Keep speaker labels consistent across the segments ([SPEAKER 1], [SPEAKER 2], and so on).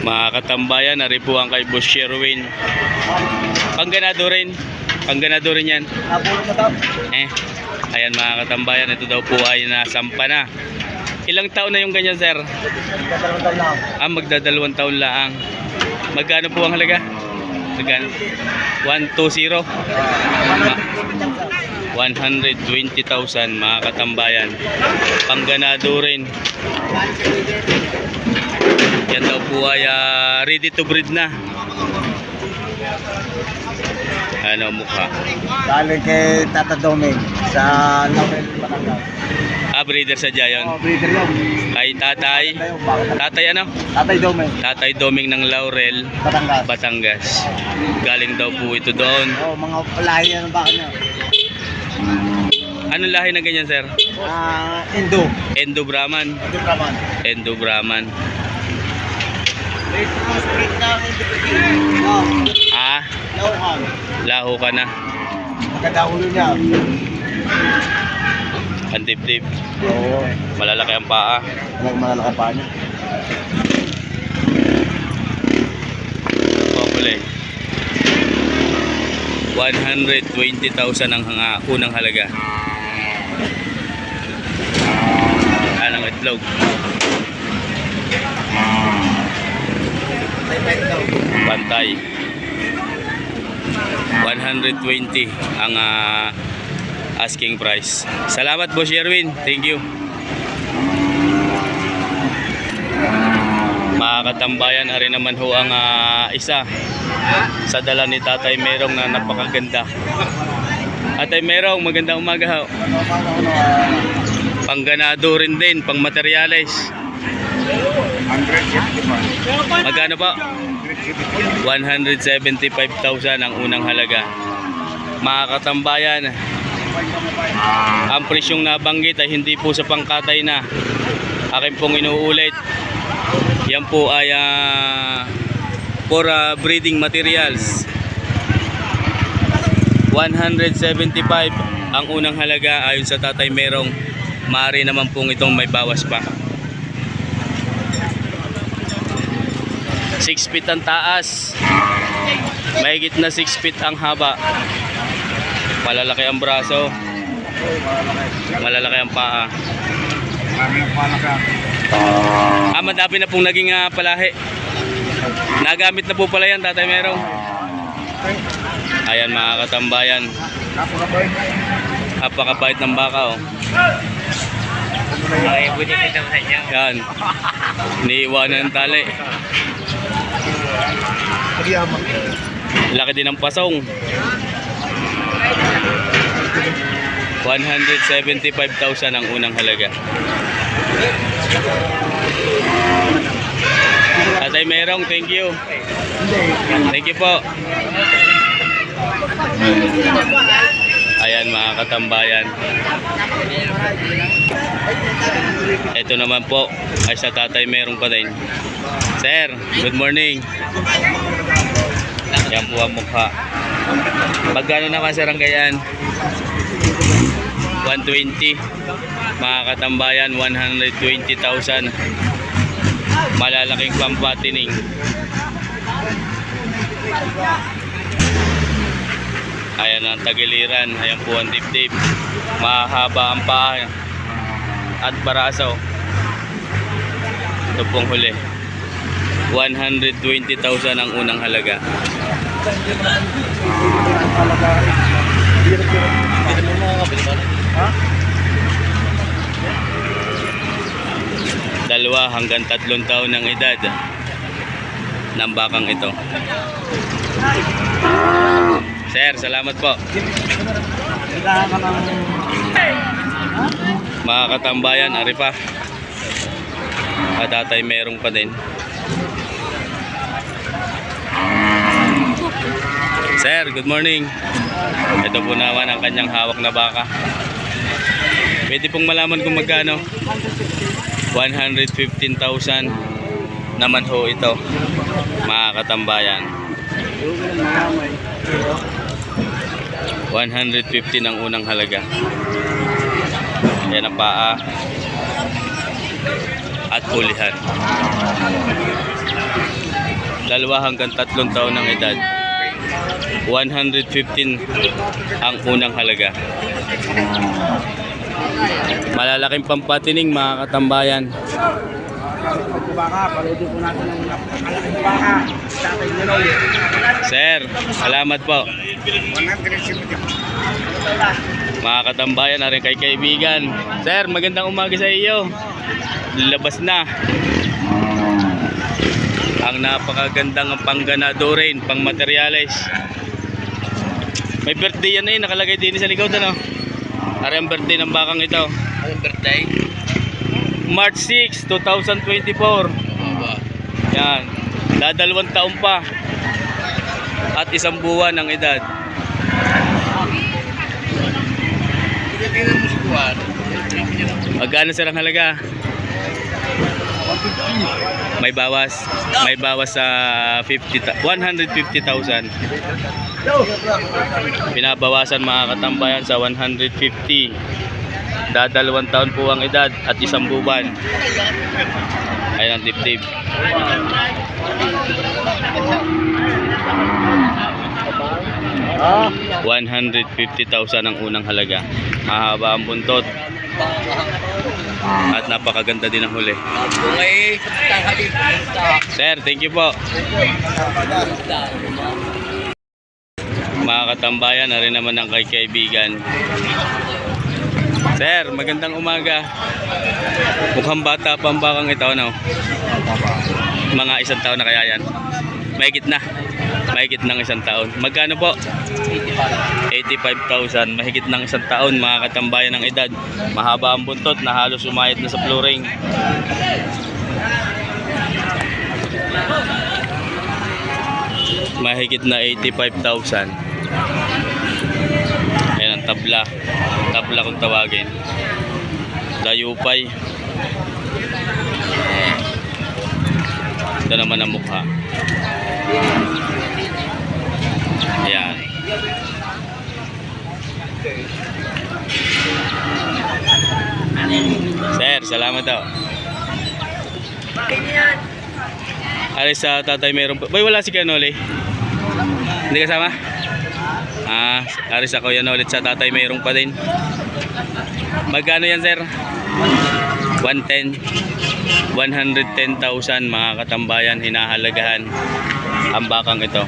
[SPEAKER 1] Mga katambayan, naripuan kay Boss Sherwin. Pangganado rin. Pangganado rin yan. Ayan mga katambayan, ito daw po ay nasampa na. Ilang taon na yung ganyan, sir? Magdadalawang taon lang. Magkano po ang halaga? Magkano? 120. 120,000 mga katambayan. Pangganado rin. Yan daw po ay ready to breed na. Ano mukha?
[SPEAKER 2] Galing kay Tata Doming sa Laurel, Batangas.
[SPEAKER 1] Breeder sa Jayon.
[SPEAKER 2] Breeder yun.
[SPEAKER 1] Kay tatay. Tatay ano?
[SPEAKER 2] Tatay Doming.
[SPEAKER 1] Tatay Doming ng Laurel,
[SPEAKER 2] Batangas.
[SPEAKER 1] Batangas. Galing daw po ito doon.
[SPEAKER 2] Mga lahi yan ang baka niya.
[SPEAKER 1] Anong lahi na ganyan, sir?
[SPEAKER 2] Indo.
[SPEAKER 1] Endo Brahman.
[SPEAKER 2] Indo Brahman.
[SPEAKER 1] Endo Brahman.
[SPEAKER 2] Lauhan.
[SPEAKER 1] Laho ka na.
[SPEAKER 2] Maganda ulo niya.
[SPEAKER 1] Ang dibdib.
[SPEAKER 2] Oo.
[SPEAKER 1] Malalaki ang paa.
[SPEAKER 2] Malalaki pa niya.
[SPEAKER 1] Popule. 120,000 ang unang halaga. Anong itlog? Pantay. 120 ang asking price. Salamat Boss Sherwin. Thank you. Mga katambayan, ari naman ho ang isa sa dala ni Tatay Merong na napakaganda. Tatay Merong, magandang umaga ho. Pangganado rin din, pang materialis. Magkano pa? 175,000 ang unang halaga. Mga katambayan, ang presyong nabanggit ay hindi po sa pangkatay na. Akin pong inuulit, yan po ay for breeding materials. 175 ang unang halaga ayon sa Tatay Merong. Maaari naman pong itong may bawas pa. 6 feet ang taas, mahigit na 6 feet ang haba. Malalaki ang braso, malalaki ang paa. Madami na pong naging palahi. Nagamit na po pala yan, Tatay Merong. Ayan mga katambayan, napakabait ng baka. Yan, niiwanan ng tali. Laki din ng pasong. 175,000 ang unang halaga. Tatay Merong, thank you. Thank you po. Ayan mga katambayan, ito naman po ay sa Tatay Merong pa din. Sir, good morning. Yan po ang mukha. Magkano naman sir ang ganyan? 120. Mga katambayan, 120,000. Malalaking pampatining. Ayan ang tagiliran. Ayan po ang dibdib. Mahaba ang paa at baraso. Ito pong huli. 120,000 ang unang halaga. Dalawa hanggang 3 taon ng edad ng bakang ito. Sir, salamat po. Mga katambayan, ari pa. Tatay Merong pa din. Sir, good morning. Ito po naman ang kanyang hawak na baka. Pwede pong malaman kung magkano. 115,000 naman ho ito, mga katambayan. 150 ang unang halaga. Yan ang paa at pulihan. 2 hanggang 3 taon ng edad. 115 ang unang halaga. Malalaking pampatining mga katambayan.
[SPEAKER 2] Baka, paludin po natin ng malaking baka. Tatay Ninoy.
[SPEAKER 1] Sir, salamat po.
[SPEAKER 2] 170.
[SPEAKER 1] Mga katambayan na rin kay kaibigan. Sir, magandang umaga sa iyo. Labas na ang napakagandang pangganado rin, pang materials. May birthday yan eh, nakalagay din sa likod ano. Ari ang birthday ng bakang ito.
[SPEAKER 2] Anong birthday?
[SPEAKER 1] March 6, 2024. Yan. Dadalawang taon pa. At 1 buwan ang edad. Magkano sir ang halaga? May bawas. May bawas sa 150,000. Pinabawasan mga katambayan sa 150. Dadalawang taon po ang edad at 1 buwan. Ayan ang dibdib.
[SPEAKER 2] Ah,
[SPEAKER 1] 150,000 ang unang halaga. Mahaba ang buntot. At napakaganda din ang huli. Sir, thank you po. Mga katambayan, na rin naman ang kay kaibigan. Sir, magandang umaga. Mukhang bata pa ang bakang ito, no? Mga 1 taon na kaya yan? Mahigit na. Mahigit ng 1 taon. Magkano po? 85,000. Mahigit ng 1 taon, mga katambayan ng edad. Mahaba ang buntot na halos umayat na sa flooring. Mahigit na 85,000. Ayan ang tabla. Tabla kung tawagin. Dayupay. Ito naman ang mukha. Ayan. Sir, salamat daw. Alis sa tatay meron pa. Boy, wala si Kanoli. Hindi kasama? Alis ako yan ulit sa tatay meron pa din. Magkano yan sir? 110. 110,000 mga katambayan hinahalagahan ang bakang ito.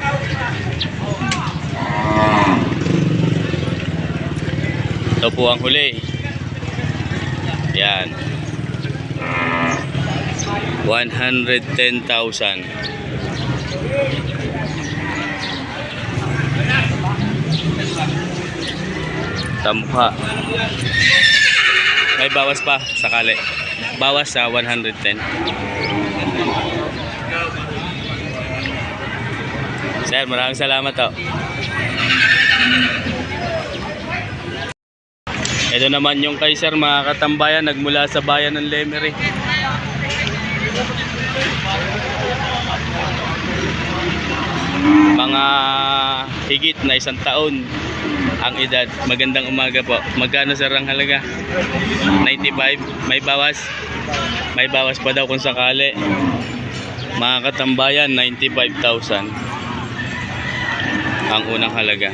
[SPEAKER 1] Ito po ang huli. Yan. 110,000. Tampa. May bawas pa sakali. Bawas sa 110. Sir, maraming salamat to. Ito naman yung kay sir mga katambayan, nagmula sa bayan ng Lemery. Mga higit na 1 taon ang edad. Magandang umaga po. Magkano sir ang halaga? 95. May bawas? May bawas pa daw kung sakali. Mga katambayan, 95,000 ang unang halaga.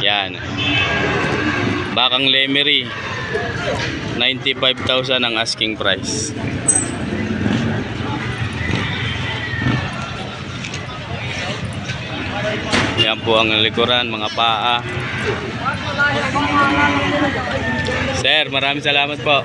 [SPEAKER 1] Yan. Bakang Lemery, 95,000 ang asking price. Yan po ang likuran, mga paa. Sir, maraming salamat po.